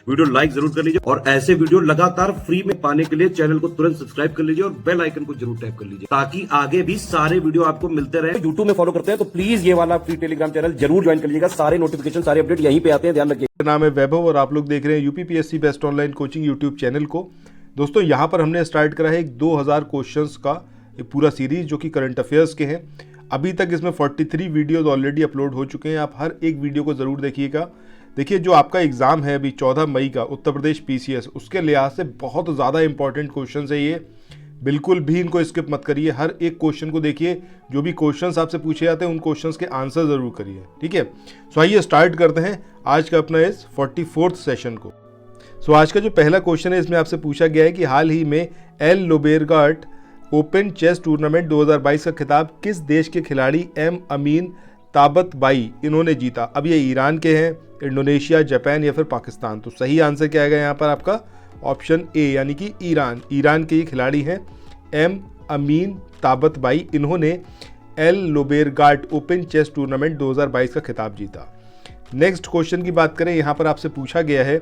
Video like जरूर कर लीजिए और ऐसे वीडियो लगातार फ्री में पाने के लिए चैनल को तुरंत सब्सक्राइब कर लीजिए और बेल आइकन को जरूर टैप कर लीजिए ताकि आगे भी सारे वीडियो आपको मिलते रहे। यूट्यूब में फॉलो करते हैं तो प्लीज ये वाला फ्री टेलीग्राम चैनल जरूर ज्वाइन कर लीजिएगा। सारे नोटिफिकेशन सारे अपडेट यहीं पे आते हैं, ध्यान रखिए। मेरा नाम है वैभव और आप लोग देख रहे हैं UPPSC best online coaching YouTube channel को। दोस्तों यहाँ पर हमने स्टार्ट करा है एक 2000 क्वेश्चंस का एक पूरा सीरीज जो कि करंट अफेयर्स के हैं। अभी तक इसमें 43 वीडियोस ऑलरेडी अपलोड हो चुके हैं। आप हर एक वीडियो को ज़रूर देखिएगा। देखिए जो आपका एग्ज़ाम है अभी 14 मई का उत्तर प्रदेश पीसीएस, उसके लिहाज से बहुत ज़्यादा इंपॉर्टेंट क्वेश्चन है ये। बिल्कुल भी इनको स्किप मत करिए, हर एक क्वेश्चन को देखिए। जो भी क्वेश्चंस आपसे पूछे जाते हैं उन क्वेश्चंस के आंसर ज़रूर करिए, ठीक है। सो आइए स्टार्ट करते हैं आज का अपना इस 44th सेशन को। सो आज का जो पहला क्वेश्चन है इसमें आपसे पूछा गया है कि हाल ही में एल लोबेरगाट ओपन चेस टूर्नामेंट 2022 का खिताब किस देश के खिलाड़ी एम अमीन ताबतबाई इन्होंने जीता। अब ये ईरान के हैं, इंडोनेशिया, जापान या फिर पाकिस्तान। तो सही आंसर क्या आएगा यहाँ पर आपका ऑप्शन ए यानी कि ईरान। ईरान के ये खिलाड़ी हैं एम अमीन ताबतबाई, इन्होंने एल लोबेरगाट ओपन चेस टूर्नामेंट 2022 का खिताब जीता। नेक्स्ट क्वेश्चन की बात करें, यहाँ पर आपसे पूछा गया है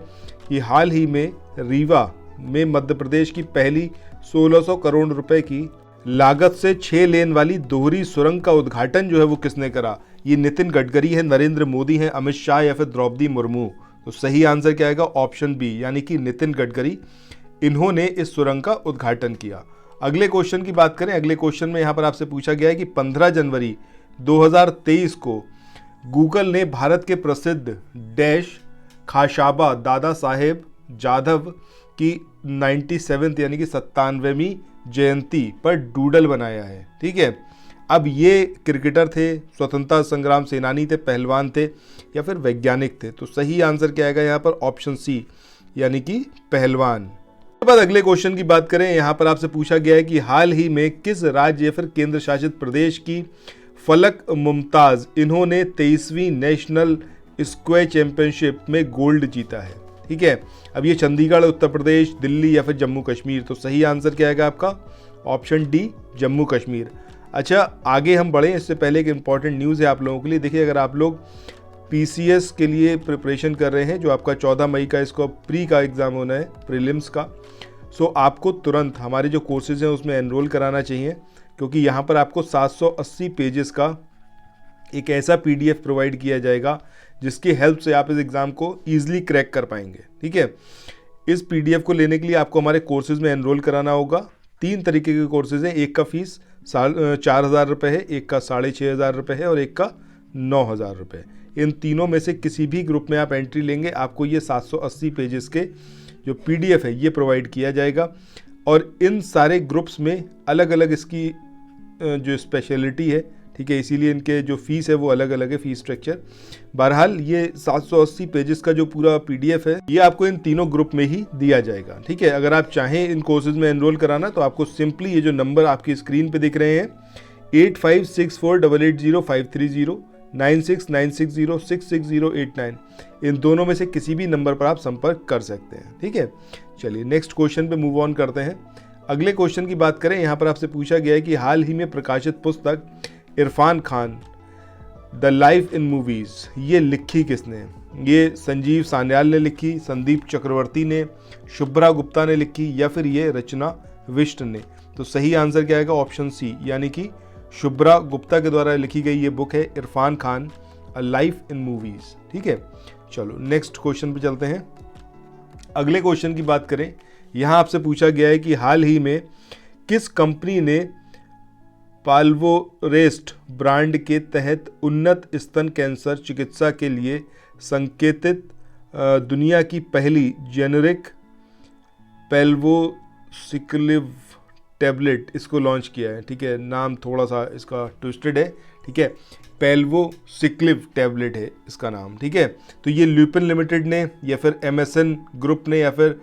कि हाल ही में रीवा में मध्य प्रदेश की पहली 1600 करोड़ रुपए की लागत से 6 लेन वाली दोहरी सुरंग का उद्घाटन जो है वो किसने करा। ये नितिन गडकरी है, नरेंद्र मोदी हैं, अमित शाह या फिर द्रौपदी मुर्मू। तो सही आंसर क्या आएगा ऑप्शन बी यानी कि नितिन गडकरी, इन्होंने इस सुरंग का उद्घाटन किया। अगले क्वेश्चन की बात करें, अगले क्वेश्चन में यहाँ पर आपसे पूछा गया है कि 15 जनवरी 2023 को गूगल ने भारत के प्रसिद्ध डैश खाशाबा दादा साहेब जाधव की 97th यानी कि 97वीं जयंती पर डूडल बनाया है, ठीक है। अब ये क्रिकेटर थे, स्वतंत्रता संग्राम सेनानी थे, पहलवान थे या फिर वैज्ञानिक थे। तो सही आंसर क्या आएगा यहाँ पर ऑप्शन सी यानी कि पहलवान। उसके बाद अगले क्वेश्चन की बात करें, यहाँ पर आपसे पूछा गया है कि हाल ही में किस राज्य या फिर केंद्र शासित प्रदेश की फलक मुमताज इन्होंने 23वीं नेशनल स्क्वैश चैंपियनशिप में गोल्ड जीता है, ठीक है। अब ये चंडीगढ़, उत्तर प्रदेश, दिल्ली या फिर जम्मू कश्मीर। तो सही आंसर क्या आएगा आपका ऑप्शन डी जम्मू कश्मीर। अच्छा आगे हम बढ़ें इससे पहले एक इंपॉर्टेंट न्यूज़ है आप लोगों के लिए। देखिए अगर आप लोग पीसीएस के लिए प्रिपरेशन कर रहे हैं, जो आपका 14 मई का इसको प्री का एग्ज़ाम होना है, प्रीलिम्स का, सो आपको तुरंत हमारे जो कोर्सेज हैं उसमें एनरोल कराना चाहिए, क्योंकि यहाँ पर आपको 780 पेजेस का एक ऐसा पीडीएफ प्रोवाइड किया जाएगा जिसकी हेल्प से आप इस एग्ज़ाम को ईजिली क्रैक कर पाएंगे, ठीक है। इस पीडीएफ को लेने के लिए आपको हमारे कोर्सेज में एनरोल कराना होगा। 3 तरीके के कोर्सेज हैं, एक का फीस 4,000 रुपये है, एक का 6,500 रुपये है और एक का 9,000 रुपये। इन तीनों में से किसी भी ग्रुप में आप एंट्री लेंगे, आपको ये 780 पेजेस के जो पीडीएफ है ये प्रोवाइड किया जाएगा। और इन सारे ग्रुप्स में अलग अलग इसकी जो स्पेशलिटी है, ठीक है, इसीलिए इनके जो फीस है वो अलग अलग है, फीस स्ट्रक्चर। बहरहाल ये 780 पेजेस का जो पूरा पीडीएफ है ये आपको इन तीनों ग्रुप में ही दिया जाएगा, ठीक है। अगर आप चाहें इन कोर्सेज में एनरोल कराना तो आपको सिंपली ये जो नंबर आपकी स्क्रीन पे दिख रहे हैं 8564880530 9696066089, इन दोनों में से किसी भी नंबर पर आप संपर्क कर सकते हैं, ठीक है। चलिए नेक्स्ट क्वेश्चन पे मूव ऑन करते हैं। अगले क्वेश्चन की बात करें, यहाँ पर आपसे पूछा गया है कि हाल ही में प्रकाशित पुस्तक Irfan Khan the life in movies ये लिखी किसने। ये संजीव सान्याल ने लिखी, संदीप चक्रवर्ती ने, शुभ्रा गुप्ता ने लिखी या फिर ये रचना विष्ट ने। तो सही आंसर क्या आएगा ऑप्शन सी यानी कि शुभ्रा गुप्ता के द्वारा लिखी गई ये बुक है Irfan Khan a life in movies, ठीक है। चलो नेक्स्ट क्वेश्चन पे चलते हैं। अगले क्वेश्चन की बात करें, यहाँ आपसे पूछा गया है कि हाल ही में किस कंपनी ने पाल्वोरेस्ट ब्रांड के तहत उन्नत स्तन कैंसर चिकित्सा के लिए संकेतित दुनिया की पहली जेनेरिक पेल्वोसिक्लिव टैबलेट इसको लॉन्च किया है, ठीक है। नाम थोड़ा सा इसका ट्विस्टेड है, ठीक है। पेल्वोसिक्लिव टैबलेट है इसका नाम, ठीक है। तो ये ल्यूपिन लिमिटेड ने या फिर एमएसएन ग्रुप ने या फिर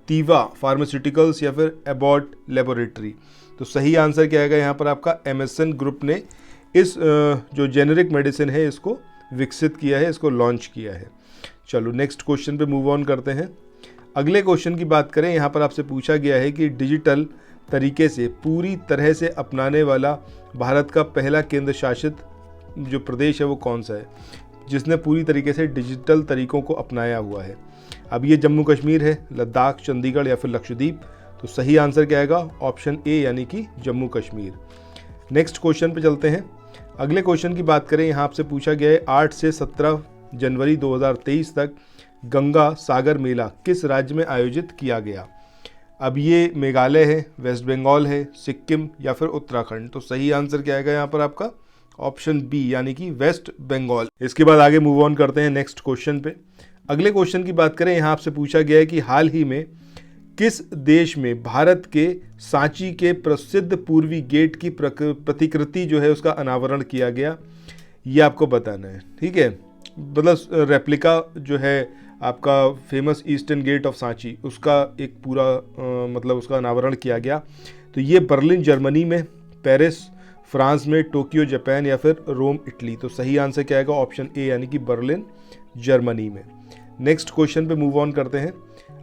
तीवा फार्मास्यूटिकल्स या फिर एबॉट लेबोरेटरी। तो सही आंसर क्या आएगा यहाँ पर आपका एमएसएन ग्रुप ने इस जो जेनेरिक मेडिसिन है इसको विकसित किया है, इसको लॉन्च किया है। चलो नेक्स्ट क्वेश्चन पे मूव ऑन करते हैं। अगले क्वेश्चन की बात करें, यहाँ पर आपसे पूछा गया है कि डिजिटल तरीके से पूरी तरह से अपनाने वाला भारत का पहला केंद्र शासित जो प्रदेश है वो कौन सा है, जिसने पूरी तरीके से डिजिटल तरीकों को अपनाया हुआ है। अब ये जम्मू कश्मीर है, लद्दाख, चंडीगढ़ या फिर लक्षद्वीप? तो सही आंसर क्या आएगा? ऑप्शन ए यानी कि जम्मू कश्मीर। नेक्स्ट क्वेश्चन पे चलते हैं। अगले क्वेश्चन की बात करें, यहाँ आपसे पूछा गया है 8 से 17 जनवरी 2023 तक गंगा सागर मेला किस राज्य में आयोजित किया गया? अब ये मेघालय है, वेस्ट बंगाल है, सिक्किम या फिर उत्तराखंड? तो सही आंसर क्या आएगा यहाँ पर आपका? ऑप्शन बी यानी कि वेस्ट बंगाल। इसके बाद आगे मूव ऑन करते हैं नेक्स्ट क्वेश्चन पे। अगले क्वेश्चन की बात करें, यहाँ आपसे पूछा गया है कि हाल ही में किस देश में भारत के सांची के प्रसिद्ध पूर्वी गेट की प्रतिकृति जो है उसका अनावरण किया गया? ये आपको बताना है, ठीक है। मतलब रेप्लिका जो है आपका famous eastern gate of Sanchi, उसका एक पूरा मतलब उसका अनावरण किया गया। तो ये बर्लिन जर्मनी में, पेरिस फ्रांस में, टोक्यो जापान या फिर रोम इटली? तो सही आंसर क्या आएगा? ऑप्शन ए यानी कि बर्लिन जर्मनी में। नेक्स्ट क्वेश्चन पे मूव ऑन करते हैं।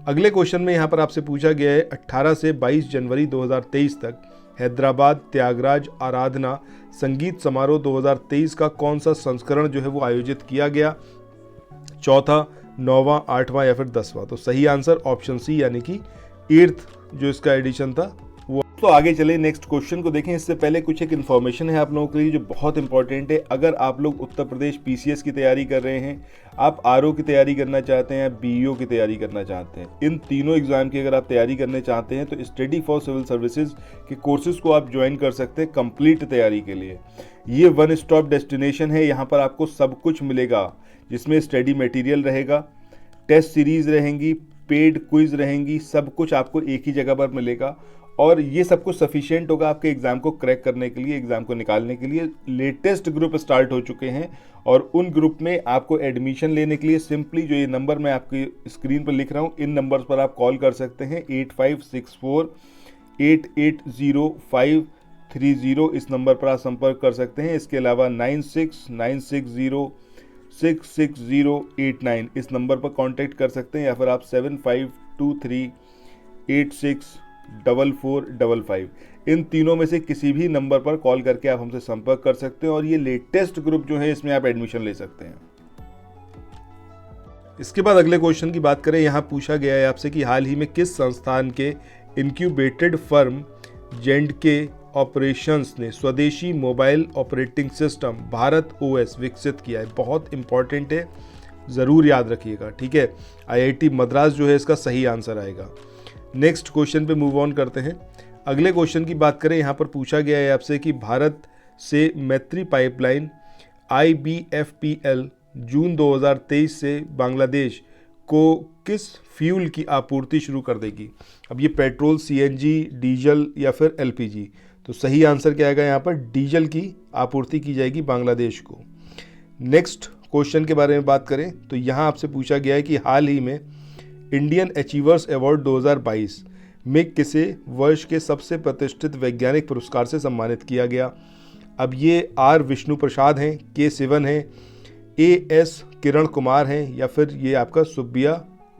अगले क्वेश्चन में यहाँ पर आपसे पूछा गया है 18 से 22 जनवरी 2023 तक हैदराबाद त्यागराज आराधना संगीत समारोह 2023 का कौन सा संस्करण जो है वो आयोजित किया गया? चौथा, 9वां, 8वां या फिर 10वां? तो सही आंसर ऑप्शन सी यानी कि 8th जो इसका एडिशन था वो। तो आगे चले नेक्स्ट क्वेश्चन को देखें। इससे पहले कुछ एक इन्फॉर्मेशन है आप लोगों के लिए जो बहुत इंपॉर्टेंट है। अगर आप लोग उत्तर प्रदेश पीसीएस की तैयारी कर रहे हैं, आप आरओ की तैयारी करना चाहते हैं, बीईओ की तैयारी करना चाहते हैं, इन तीनों एग्जाम की अगर आप तैयारी करने चाहते हैं तो स्टडी फॉर सिविल सर्विसेज के कोर्सेज को आप ज्वाइन कर सकते हैं कंप्लीट तैयारी के लिए। ये वन स्टॉप डेस्टिनेशन है, यहाँ पर आपको सब कुछ मिलेगा, जिसमें स्टडी मटेरियल रहेगा, टेस्ट सीरीज रहेंगी, पेड क्विज रहेंगी, सब कुछ आपको एक ही जगह पर मिलेगा। और ये सब कुछ सफिशिएंट होगा आपके एग्जाम को क्रैक करने के लिए, एग्जाम को निकालने के लिए। लेटेस्ट ग्रुप स्टार्ट हो चुके हैं और उन ग्रुप में आपको एडमिशन लेने के लिए सिंपली जो ये नंबर मैं आपकी स्क्रीन पर लिख रहा हूँ, इन नंबर्स पर आप कॉल कर सकते हैं। 8564880530 इस नंबर पर आप संपर्क कर सकते हैं। इसके अलावा 9696066089 इस नंबर पर कांटेक्ट कर सकते हैं, या फिर आप 7523864455 इन तीनों में से किसी भी नंबर पर कॉल करके आप हमसे संपर्क कर सकते हैं और ये लेटेस्ट ग्रुप जो है इसमें आप एडमिशन ले सकते हैं। इसके बाद अगले क्वेश्चन की बात करें, यहाँ पूछा गया है आपसे कि हाल ही में किस संस्थान के इनक्यूबेटेड फर्म जेंडके ऑपरेशंस ने स्वदेशी mobile operating system Bharat OS विकसित किया है? बहुत इंपॉर्टेंट है, ज़रूर याद रखिएगा, ठीक है। आईआईटी मद्रास जो है इसका सही आंसर आएगा। नेक्स्ट क्वेश्चन पे मूव ऑन करते हैं। अगले क्वेश्चन की बात करें, यहाँ पर पूछा गया है आपसे कि भारत से मैत्री पाइपलाइन IBFPL जून 2023 से बांग्लादेश को किस फ्यूल की आपूर्ति शुरू कर देगी? अब ये पेट्रोल, CNG, डीजल या फिर LPG? तो सही आंसर क्या आएगा यहाँ पर? डीजल की आपूर्ति की जाएगी बांग्लादेश को। नेक्स्ट क्वेश्चन के बारे में बात करें तो यहाँ आपसे पूछा गया है कि हाल ही में इंडियन अचीवर्स अवार्ड 2022 में किसे वर्ष के सबसे प्रतिष्ठित वैज्ञानिक पुरस्कार से सम्मानित किया गया? अब ये R विष्णु प्रसाद हैं, K सिवन हैं, AS किरण कुमार हैं या फिर ये आपका सुब्बिया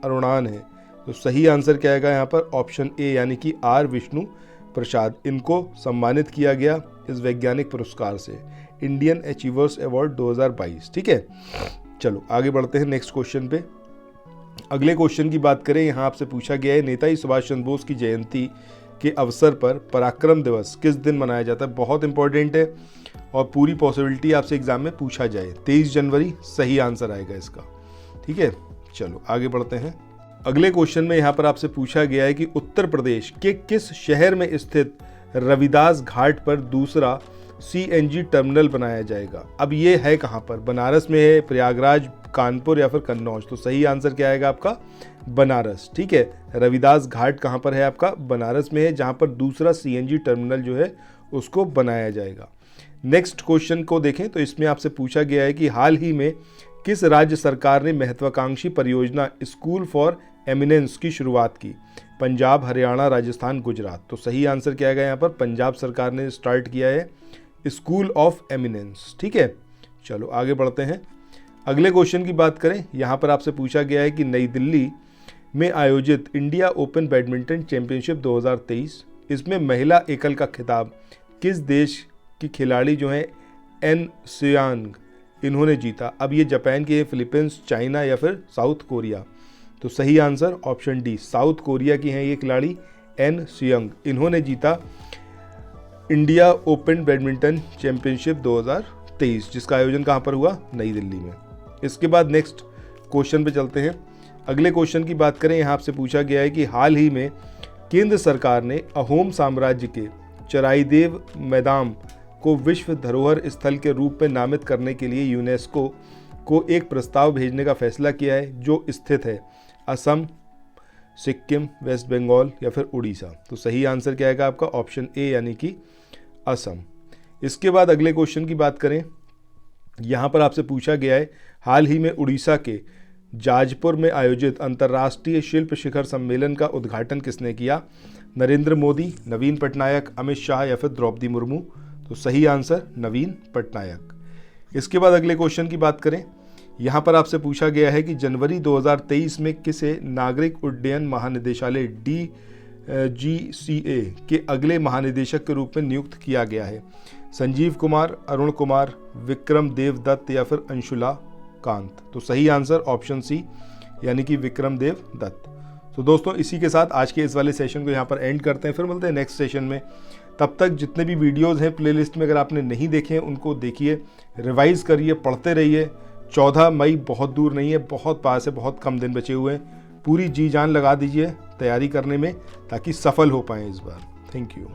अरुणान है? तो सही आंसर क्या आएगा यहाँ पर? ऑप्शन ए यानी कि R विष्णु प्रसाद, इनको सम्मानित किया गया इस वैज्ञानिक पुरस्कार से, इंडियन अचीवर्स अवार्ड 2022, ठीक है। चलो आगे बढ़ते हैं नेक्स्ट क्वेश्चन पे। अगले क्वेश्चन की बात करें, यहाँ आपसे पूछा गया है नेताजी सुभाष चंद्र बोस की जयंती के अवसर पर पराक्रम दिवस किस दिन मनाया जाता है? बहुत इंपॉर्टेंट है और पूरी पॉसिबिलिटी आपसे एग्जाम में पूछा जाए। 23 जनवरी सही आंसर आएगा इसका, ठीक है। चलो आगे बढ़ते हैं। अगले क्वेश्चन में यहाँ पर आपसे पूछा गया है कि उत्तर प्रदेश के किस शहर में स्थित रविदास घाट पर दूसरा CNG टर्मिनल बनाया जाएगा? अब ये है कहाँ पर? बनारस में है, प्रयागराज, कानपुर या फिर कन्नौज? तो सही आंसर क्या आएगा आपका? बनारस, ठीक है। रविदास घाट कहाँ पर है आपका? बनारस में है, जहाँ पर दूसरा CNG टर्मिनल जो है उसको बनाया जाएगा। नेक्स्ट क्वेश्चन को देखें तो इसमें आपसे पूछा गया है कि हाल ही में किस राज्य सरकार ने महत्वाकांक्षी परियोजना स्कूल फॉर एमिनेंस की शुरुआत की? पंजाब, हरियाणा, राजस्थान, गुजरात? तो सही आंसर क्या आएगा यहाँ पर? पंजाब सरकार ने स्टार्ट किया है स्कूल ऑफ एमिनेंस, ठीक है। चलो आगे बढ़ते हैं। अगले क्वेश्चन की बात करें, यहाँ पर आपसे पूछा गया है कि नई दिल्ली में आयोजित इंडिया ओपन बैडमिंटन चैंपियनशिप 2023 इसमें महिला एकल का खिताब किस देश की खिलाड़ी जो हैं एन सियांग इन्होंने जीता? अब ये जापान के, फिलीपींस, चाइना या फिर साउथ कोरिया? तो सही answer option D, south Korea की हैं ये खिलाड़ी एन सियंग। इन्होंने जीता इंडिया ओपन बैडमिंटन चैंपियनशिप 2023, जिसका आयोजन कहाँ पर हुआ, नई दिल्ली में। इसके बाद नेक्स्ट क्वेश्चन पे चलते हैं। अगले क्वेश्चन की बात करें, यहाँ आपसे पूछा गया है कि हाल ही में केंद्र सरकार ने अहोम साम्राज्य के चराइदेव मैदान को विश्व धरोहर स्थल के रूप में नामित करने के लिए यूनेस्को को एक प्रस्ताव भेजने का फैसला किया है, जो स्थित है असम, सिक्किम, वेस्ट बंगाल या फिर उड़ीसा। तो सही आंसर क्या आएगा आपका, ऑप्शन ए यानी कि असम। इसके बाद अगले क्वेश्चन की बात करें, यहाँ पर आपसे पूछा गया है हाल ही में उड़ीसा के जाजपुर में आयोजित अंतर्राष्ट्रीय शिल्प शिखर सम्मेलन का उद्घाटन किसने किया, नरेंद्र मोदी, नवीन पटनायक, अमित शाह या फिर द्रौपदी मुर्मू। तो सही आंसर नवीन पटनायक। इसके बाद अगले क्वेश्चन की बात करें, यहाँ पर आपसे पूछा गया है कि जनवरी 2023 में किसे नागरिक उड्डयन महानिदेशालय DGCA के अगले महानिदेशक के रूप में नियुक्त किया गया है, संजीव कुमार, अरुण कुमार, विक्रम देव दत्त या फिर अंशुला कांत। तो सही आंसर ऑप्शन सी यानी कि विक्रम देव दत्त। तो दोस्तों इसी के साथ आज के इस वाले सेशन को यहाँ पर एंड करते हैं, फिर मिलते हैं नेक्स्ट सेशन में। तब तक जितने भी वीडियोस हैं प्लेलिस्ट में, अगर आपने नहीं देखे हैं उनको देखिए, रिवाइज करिए, पढ़ते रहिए। 14 मई बहुत दूर नहीं है, बहुत पास है, बहुत कम दिन बचे हुए हैं। पूरी जी जान लगा दीजिए तैयारी करने में ताकि सफल हो पाएँ इस बार। Thank you.